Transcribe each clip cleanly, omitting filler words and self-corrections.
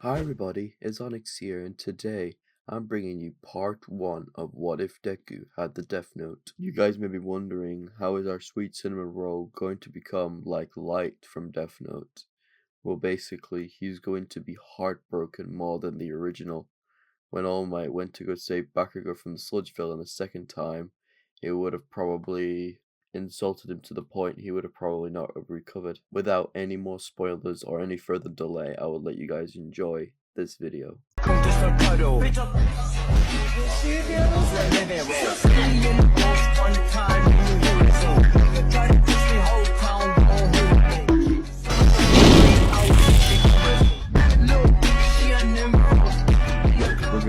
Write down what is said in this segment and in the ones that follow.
Hi everybody, it's Onyx here, and today I'm bringing you part 1 of What If Deku Had the Death Note. You guys may be wondering, how is our sweet cinnamon roll going to become like Light from Death Note? Well, basically, he's going to be heartbroken more than the original. When All Might went to go save Bakugo from the Sludge Villain a second time, it would have probably insulted him to the point he would have probably not have recovered. Without any more spoilers or any further delay, I will let you guys enjoy this video. We're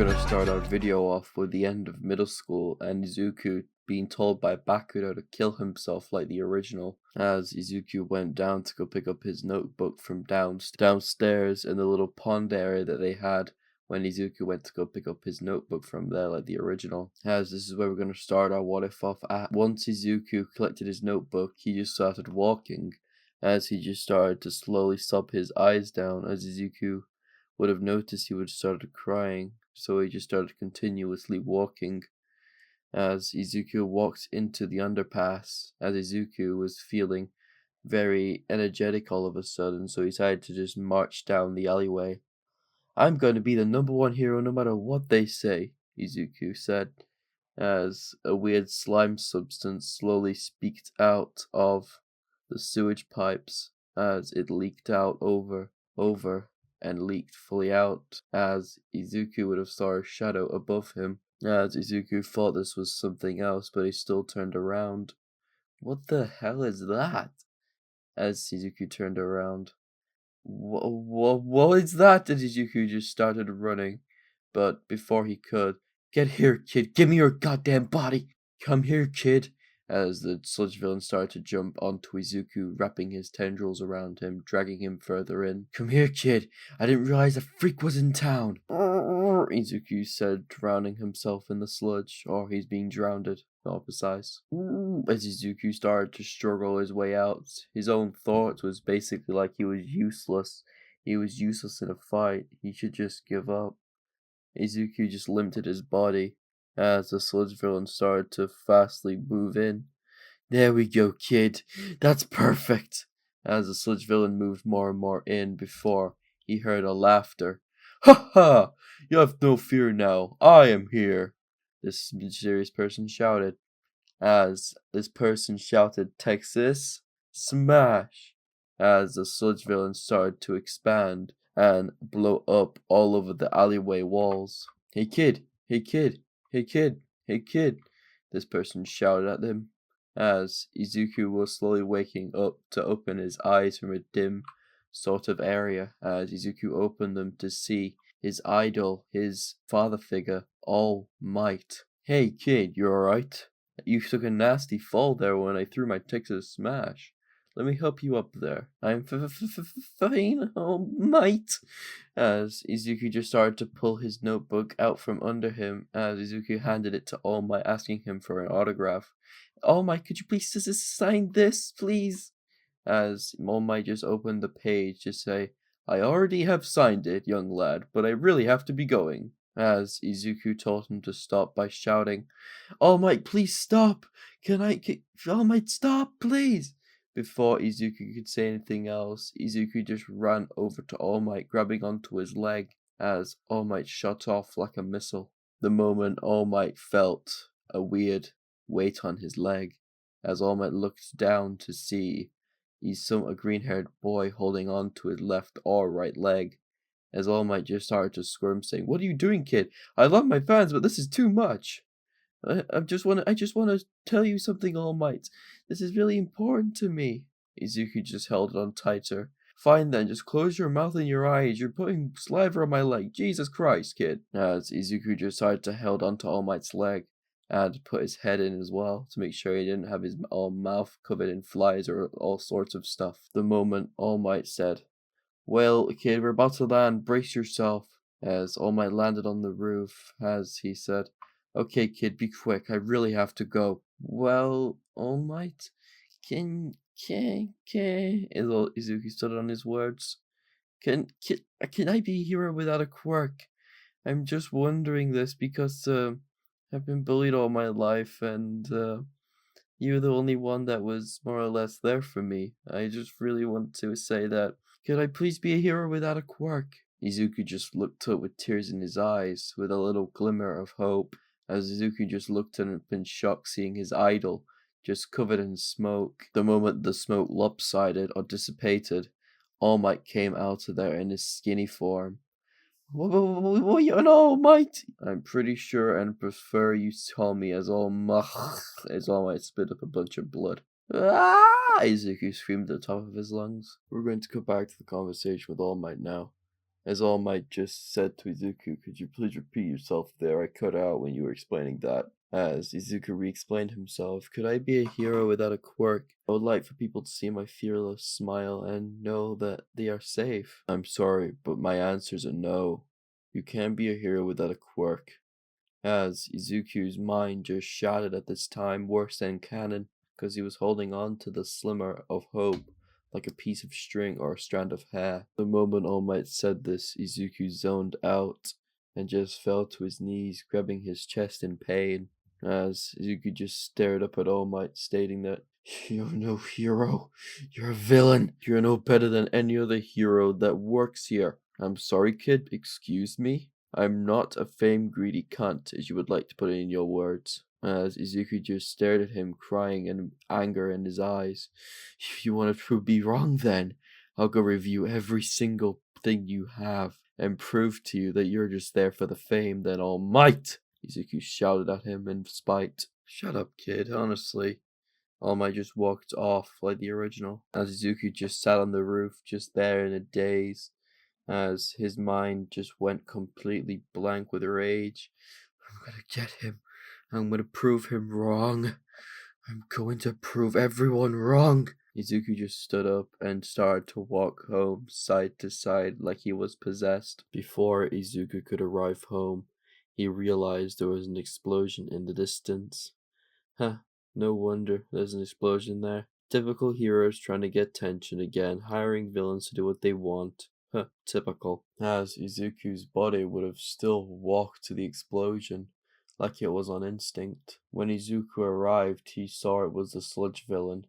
gonna start our video off with the end of middle school and Izuku being told by Bakugo to kill himself like the original, as Izuku went down to go pick up his notebook from downstairs in the little pond area that they had when Izuku went to go pick up his notebook from there like the original. As this is where we're gonna start our what if off at. Once Izuku collected his notebook, he just started walking, as he just started to slowly sob his eyes down. As Izuku would have noticed, he would have started crying, so he just started continuously walking. As Izuku walked into the underpass, as Izuku was feeling very energetic all of a sudden, so he decided to just march down the alleyway. "I'm going to be the #1 hero no matter what they say," Izuku said, as a weird slime substance slowly speaked out of the sewage pipes as it leaked out over, and leaked fully out, as Izuku would have saw a shadow above him. As Izuku thought this was something else, but he still turned around. "What the hell is that?" As Izuku turned around. What is that?" And Izuku just started running. But before he could, "Get here, kid! Give me your goddamn body! Come here, kid!" As the sludge villain started to jump onto Izuku, wrapping his tendrils around him, dragging him further in. "Come here, kid! I didn't realize a freak was in town!" Izuku said, drowning himself in the sludge, or he's being drowned, not precise. As Izuku started to struggle his way out, his own thoughts was basically like he was useless. He was useless in a fight. He should just give up. Izuku just limped his body as the sludge villain started to fastly move in. "There we go, kid. That's perfect." As the sludge villain moved more and more in before he heard a laughter. "Ha ha! You have no fear now. I am here," this mysterious person shouted. As this person shouted Texas Smash, as the sludge villain started to expand and blow up all over the alleyway walls. "Hey kid, hey kid, hey kid, hey kid," this person shouted at him, as Izuku was slowly waking up to open his eyes from a dim sort of area, as Izuku opened them to see his idol, his father figure, All Might. "Hey kid, you alright? You took a nasty fall there when I threw my Texas Smash. Let me help you up there. I'm fine, All Might." As Izuku just started to pull his notebook out from under him, as Izuku handed it to All Might, asking him for an autograph. "All Might, could you please sign this, please?" As All Might just opened the page to say, "I already have signed it, young lad, but I really have to be going." As Izuku told him to stop by shouting, "All Might, please stop! All Might, stop, please!" Before Izuku could say anything else, Izuku just ran over to All Might, grabbing onto his leg, as All Might shot off like a missile. The moment All Might felt a weird weight on his leg, as All Might looked down to see a green-haired boy holding on to his left or right leg, as All Might just started to squirm, saying, "What are you doing, kid? I love my fans, but this is too much. I just wanna tell you something, All Might. This is really important to me." Izuku just held it on tighter. "Fine then, just close your mouth and your eyes. You're putting saliva on my leg. Jesus Christ, kid." As Izuku just started to hold onto All Might's leg and put his head in as well to make sure he didn't have his mouth covered in flies or all sorts of stuff. The moment All Might said, "Well, kid, we're about to land. Brace yourself." As All Might landed on the roof, as he said, "Okay, kid, be quick. I really have to go." "Well, All Might, can," Izuku stood on his words. Can I be a hero without a quirk? I'm just wondering this because I've been bullied all my life, and you're the only one that was more or less there for me. I just really want to say that. Could I please be a hero without a quirk? Izuku just looked up with tears in his eyes, with a little glimmer of hope, as Izuku just looked up in shock, seeing his idol just covered in smoke. The moment the smoke lopsided or dissipated, All Might came out of there in his skinny form. What you an All Might? I'm pretty sure and prefer you tell me as All Might spit up a bunch of blood. Ah! Izuku screamed at the top of his lungs. We're going to go back to the conversation with All Might now. As All Might just said to Izuku, could you please repeat yourself there? I cut out when you were explaining that. As Izuku re-explained himself, could I be a hero without a quirk? I would like for people to see my fearless smile and know that they are safe. I'm sorry, but my answer's a no. You can't be a hero without a quirk. As Izuku's mind just shattered at this time, worse than canon, because he was holding on to the slimmer of hope like a piece of string or a strand of hair. The moment All Might said this, Izuku zoned out and just fell to his knees, grabbing his chest in pain, as Izuku just stared up at All Might, stating that you're no hero, you're a villain, you're no better than any other hero that works here. I'm sorry, kid, excuse me? I'm not a fame-greedy cunt, as you would like to put it in your words. As Izuku just stared at him, crying and anger in his eyes. If you want to prove me wrong, then I'll go review every single thing you have and prove to you that you're just there for the fame, then All Might! Izuku shouted at him in spite. Shut up, kid, honestly. All Might just walked off like the original, as Izuku just sat on the roof, just there in a daze, as his mind just went completely blank with rage. I'm gonna get him. I'm gonna prove him wrong. I'm going to prove everyone wrong. Izuku just stood up and started to walk home side to side like he was possessed. Before Izuku could arrive home, he realized there was an explosion in the distance. Huh, no wonder there's an explosion there. Typical heroes trying to get tension again, hiring villains to do what they want. Huh, typical. As Izuku's body would have still walked to the explosion, like it was on instinct. When Izuku arrived, he saw it was the sludge villain.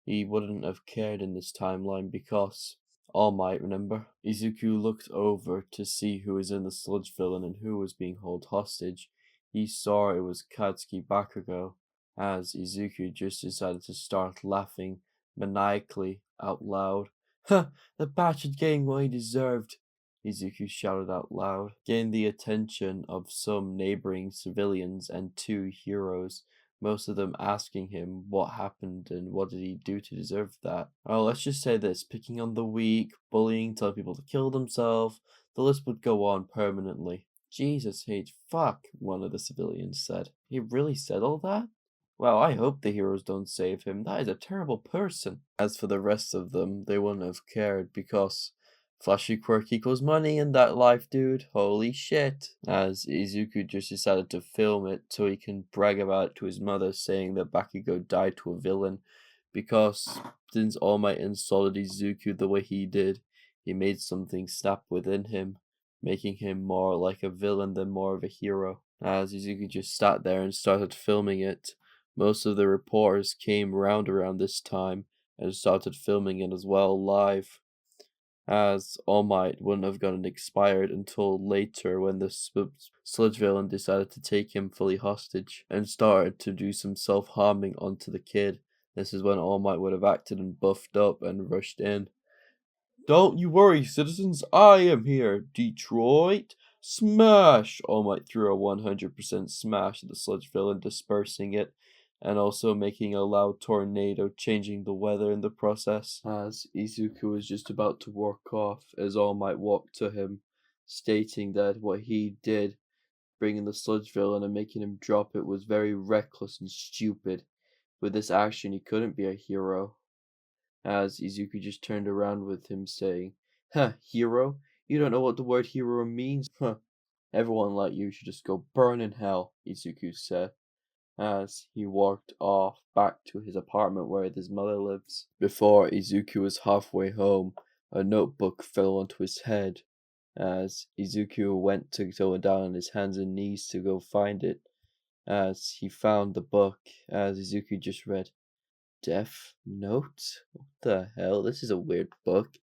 He wouldn't have cared in this timeline because All Might, remember? Izuku looked over to see who was in the sludge villain and who was being held hostage. He saw it was Katsuki Bakugo, as Izuku just decided to start laughing maniacally out loud. Ha! The bastard getting what he deserved, Izuku shouted out loud, getting the attention of some neighboring civilians and two heroes, most of them asking him what happened and what did he do to deserve that. Oh, let's just say this, picking on the weak, bullying, telling people to kill themselves, the list would go on permanently. Jesus H, fuck, one of the civilians said. He really said all that? Well, I hope the heroes don't save him. That is a terrible person. As for the rest of them, they wouldn't have cared because flashy quirk equals money in that life, dude. Holy shit. As Izuku just decided to film it so he can brag about it to his mother, saying that Bakugo died to a villain. Because since All Might insulted Izuku the way he did, he made something snap within him, making him more like a villain than more of a hero. As Izuku just sat there and started filming it, most of the reporters came round around this time and started filming it as well live, as All Might wouldn't have gotten expired until later when the sludge villain decided to take him fully hostage and started to do some self-harming onto the kid. This is when All Might would have acted and buffed up and rushed in. Don't you worry, citizens, I am here. Detroit, smash! All Might threw a 100% smash at the sludge villain, dispersing it, and also making a loud tornado, changing the weather in the process. As Izuku was just about to walk off, as All Might walked to him, stating that what he did, bringing the sludge villain and making him drop it, was very reckless and stupid. With this action, he couldn't be a hero. As Izuku just turned around with him, saying, Huh, hero? You don't know what the word hero means? Huh. Everyone like you should just go burn in hell, Izuku said, as he walked off back to his apartment where his mother lives. Before Izuku was halfway home, A notebook fell onto his head as Izuku went to go down on his hands and knees to go find it. As he found the book, as Izuku just read, Death Note? What the hell? This is a weird book.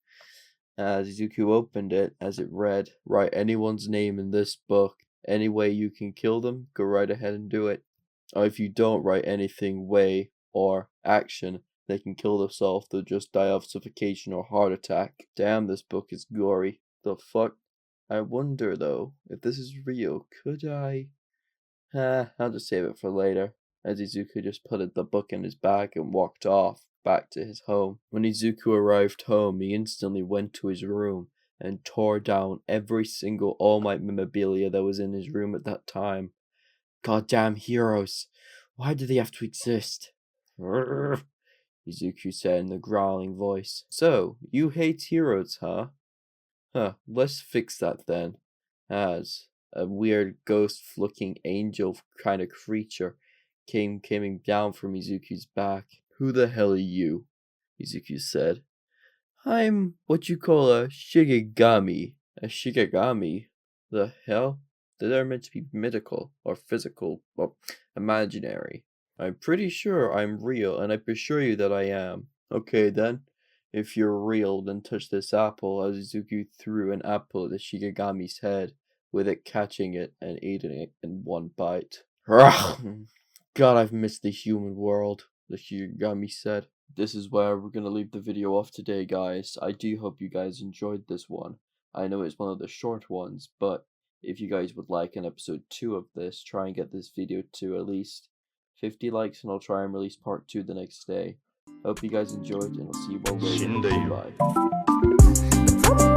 As Izuku opened it, as it read, write anyone's name in this book. Any way you can kill them, go right ahead and do it. Or if you don't write anything, way, or action, they can kill themselves, they'll just die of suffocation or heart attack. Damn, this book is gory. The fuck? I wonder though, if this is real, could I? I'll just save it for later, as Izuku just put the book in his bag and walked off, back to his home. When Izuku arrived home, he instantly went to his room and tore down every single All Might memorabilia that was in his room at that time. Goddamn heroes! Why do they have to exist? Izuku said in a growling voice. So, you hate heroes, huh? Let's fix that then. As a weird ghost-looking angel kind of creature came down from Izuku's back. Who the hell are you? Izuku said. I'm what you call a Shigegami. A Shigegami? The hell? They're meant to be mythical, or physical, or imaginary. I'm pretty sure I'm real, and I assure you that I am. Okay then. If you're real, then touch this apple, as Izuku threw an apple at the Shigegami's head, with it catching it and eating it in one bite. God, I've missed the human world, the Shigegami said. This is where we're going to leave the video off today, guys. I do hope you guys enjoyed this one. I know it's one of the short ones, but if you guys would like an episode 2 of this, try and get this video to at least 50 likes, and I'll try and release part 2 the next day. Hope you guys enjoyed, and I'll see you all later. Bye.